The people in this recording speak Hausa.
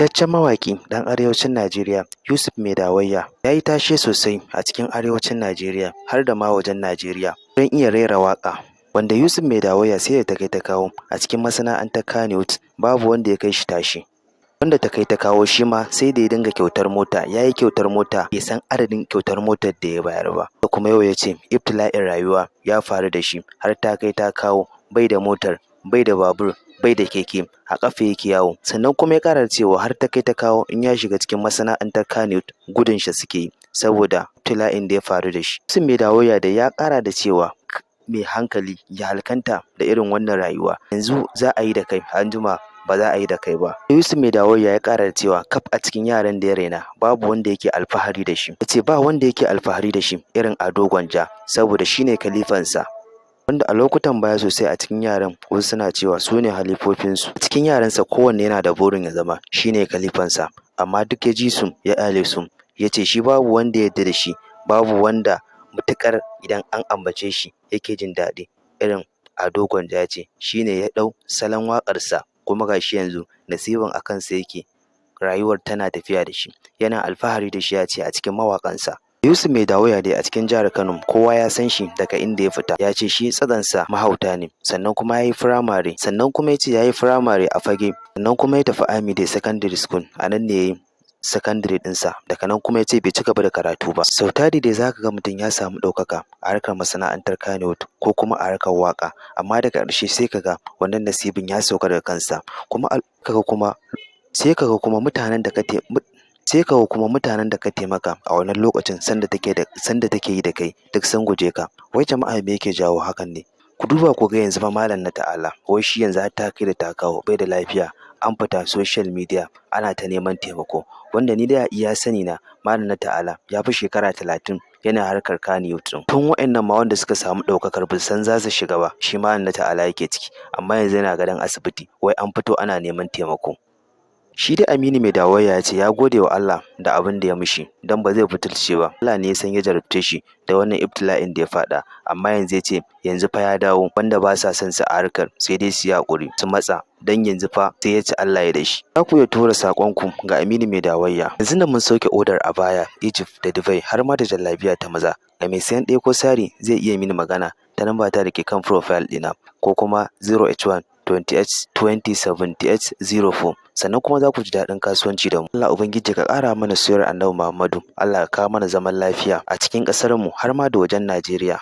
Fitaccen mawaƙi ɗan arewacin Najeriya Yusuf Maidawayya ya yi tashe sosai a cikin arewacin Najeriya har da ma wajen Najeriya don iya rera waƙa, wanda Yusuf Maidawayya sai da ta kai ta kawo a cikin masana'antar Kannywood babu wanda ya kai shi tashe. Wanda ta kai ta kawo shi ma sai da ya dinga kyautar mota, ya yi kyautar mota bai san adadin kyautar motar da ya bayar ba. Da kuma yau ya ce ibtila'in rayuwa ya faru da shi har ta kai ta kawo bai da motar, bai da babur, bai da keke, a ƙafa yake yawo. Sannan kuma ya ƙara da cewa har ta kai ta kawo in ya shiga cikin masana'antar Kannywood gudun shi suke yi saboda ibtila'in da ya faru da shi. Yusuf Maidawayya da ya ƙara da cewa mai hankali ya halkanta da irin wannan rayuwa, yanzu za a yi da kai anjima ba za a yi da kai ba. Yusuf Maidawayya ya ƙara da cewa kaf a cikin yaran da ya raina babu wanda yake alfahari da shi. Ya ce ba wanda yake alfahari da shi irin Ado Gwanja saboda shi ne kalifansa. Wanda a lokutan baya sosai a cikin yaran wasu suna cewa su ne halifofinsu. A cikin yaransa kowanne yana da burin ya zama shi ne kalifansa, amma duk ya ji su ya ƙyale su. Ya ce shi babu wanda ya yarda da shi, babu wanda matuƙar idan an ambace shi yake jin daɗi irin Ado Gwanja. Ya ce shi ne ya ɗau salon waƙarsa kuma ga shi yanzu nasibin a kansa yake, rayuwar tana tafiya da shi, yana alfahari da shi. Ya ce a cikin mawaƙansa Yusuf Maidawayya dai a cikin jihar Kano kowa ya san shi daga inda ya fita. Ya ce shi tsagansa mahauta ne, sannan kuma ya yi firamare, sannan kuma ya ce ya yi firamare a Fage, sannan kuma ya tafi Amide Secondary School, a nan ne ya yi sakandare ɗinsa, daga nan kuma ya ce bai ci gaba da karatu ba. Sau tari dai za ka ga mutum ya samu ɗaukaka a harkar masana'antar Kannywood ko kuma a harkar waƙa, amma daga ƙarshe sai ka ga wannan nasibin ya sauka daga kansa, kuma sai ka ga kuma mutanen da ka taimaka a wannan lokacin sanda take yi da kai duk sun guje ka. Wai jama'a me yake jawo hakan ne? Ku duba ku ga yanzu fa Malam na Ta'ala wai shi yanzu har ta kai da ta kawo bai da lafiya, an fita social media ana ta neman taimako, wanda ni da iya sani na Malam na Ta'ala ya fi shekara 30 yana harkar Kannywood ɗin. Tun wa'annan ma wanda suka samu ɗaukakar ba san za su shiga ba, shi Malam na Ta'ala yake ciki, amma yanzu yana gadon asibiti wai an fito ana neman taimako. Shi dai Aminu Maidawayya ya ce ya gode wa Allah da abin da ya mishi don ba zai butulce ba. Allah ne ya san ya jarabce shi da wannan ibtila'in da ya faɗa, amma yanzu ya ce yanzu fa ya dawo, wanda ba sa son sa a harkar sai dai su yi haƙuri su matsa don yanzu fa sai ya ci Allah ya da shi. Za ku iya tura saƙonku ga Aminu Maidawayya. Yanzu da mun sauke odar abaya, Egypt da Dubai har ma da jallabiya ta maza. Ga mai sayan ɗaya ko sari zai iya mini magana ta namba ta da ke kan profile ɗina ko kuma 081 20 78 04. Sannan kuma za ku ji daɗin kasuwanci da mu. Allah Ubangiji ka ƙara mana soyayyar Annabi Muhammadu. Allah ka kawo mana zaman lafiya a cikin ƙasarmu har ma da wajen Najeriya.